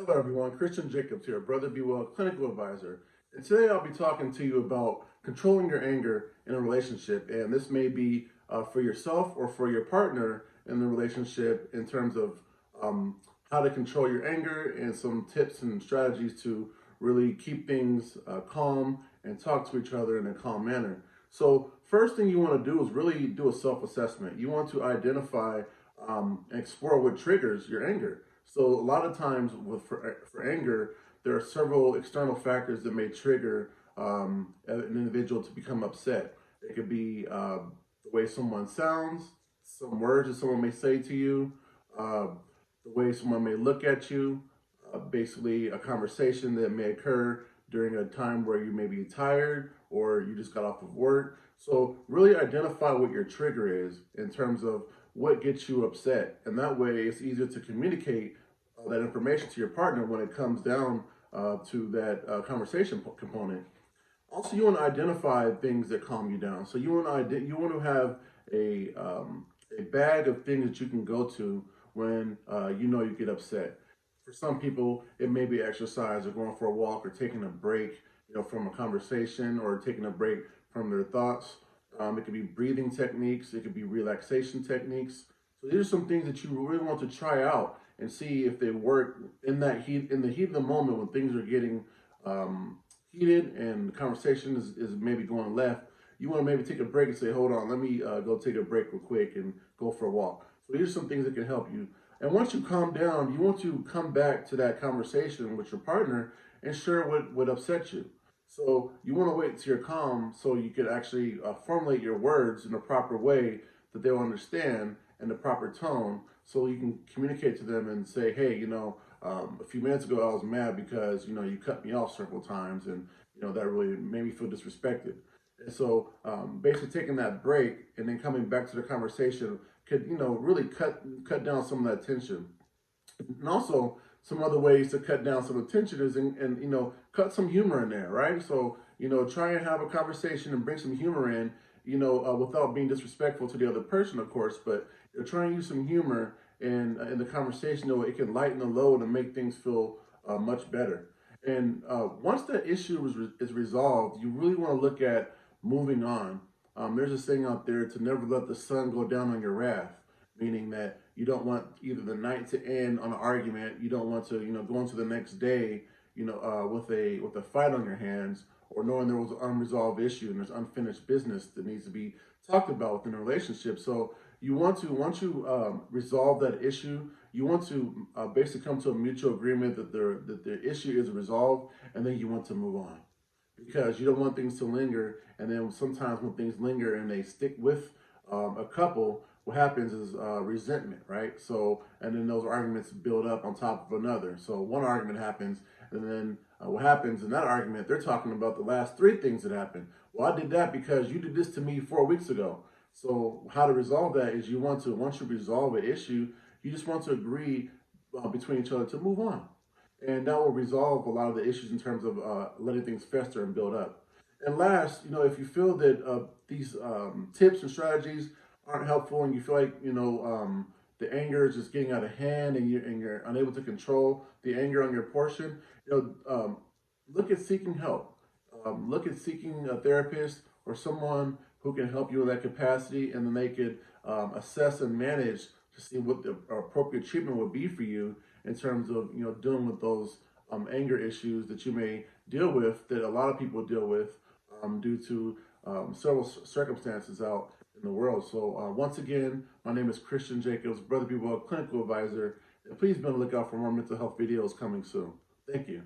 Hello everyone, Christian Jacobs here, Brother Be Well Clinical Advisor. And today I'll be talking to you about controlling your anger in a relationship. And this may be for yourself or for your partner in the relationship in terms of how to control your anger and some tips and strategies to really keep things calm and talk to each other in a calm manner. So first thing you want to do is really do a self-assessment. You want to identify and explore what triggers your anger. So a lot of times for anger, there are several external factors that may trigger an individual to become upset. It could be the way someone sounds, some words that someone may say to you, the way someone may look at you, basically a conversation that may occur during a time where you may be tired or you just got off of work. So really identify what your trigger is in terms of what gets you upset. And that way it's easier to communicate that information to your partner when it comes down to that conversation component. Also, you want to identify things that calm you down. So you want to have a bag of things that you can go to when you know you get upset. For some people, it may be exercise or going for a walk or taking a break, from a conversation or taking a break from their thoughts. It could be breathing techniques. It could be relaxation techniques. So these are some things that you really want to try out and see if they work in the heat of the moment when things are getting heated and the conversation is maybe going left. You want to maybe take a break and say, hold on, let me go take a break real quick and go for a walk. So these are some things that can help you. And once you calm down, you want to come back to that conversation with your partner and share what upset you. So you want to wait till you're calm so you can actually formulate your words in a proper way that they'll understand in the proper tone, so you can communicate to them and say, hey, a few minutes ago I was mad because, you cut me off several times and, that really made me feel disrespected. And so basically taking that break and then coming back to the conversation could, really cut down some of that tension. And also some other ways to cut down some of the tension is and cut some humor in there, right? So, try and have a conversation and bring some humor in, without being disrespectful to the other person, of course, but try and use some humor in the conversation, it can lighten the load and make things feel much better. And once that issue is resolved, you really want to look at moving on. There's a saying out there to never let the sun go down on your wrath, meaning that you don't want either the night to end on an argument. You don't want to, go into the next day, with a fight on your hands, or knowing there was an unresolved issue and there's unfinished business that needs to be talked about within a relationship. So you want to, once you resolve that issue, you want to basically come to a mutual agreement that the issue is resolved, and then you want to move on, because you don't want things to linger. And then sometimes when things linger and they stick with a couple, what happens is resentment, right? So, and then those arguments build up on top of another. So one argument happens, and then what happens in that argument, they're talking about the last three things that happened. Well, I did that because you did this to me 4 weeks ago. So how to resolve that is once you resolve an issue, you just want to agree between each other to move on. And that will resolve a lot of the issues in terms of letting things fester and build up. And last, if you feel that these tips and strategies aren't helpful, and you feel like the anger is just getting out of hand, and you're unable to control the anger on your portion, look at seeking help. Look at seeking a therapist or someone who can help you in that capacity, and then they could assess and manage to see what the appropriate treatment would be for you in terms of dealing with those anger issues that you may deal with, that a lot of people deal with due to several circumstances out in the world. So once again, my name is Christian Jacobs, Brother Be Well Clinical Advisor, and please be on the lookout for more mental health videos coming soon. Thank you.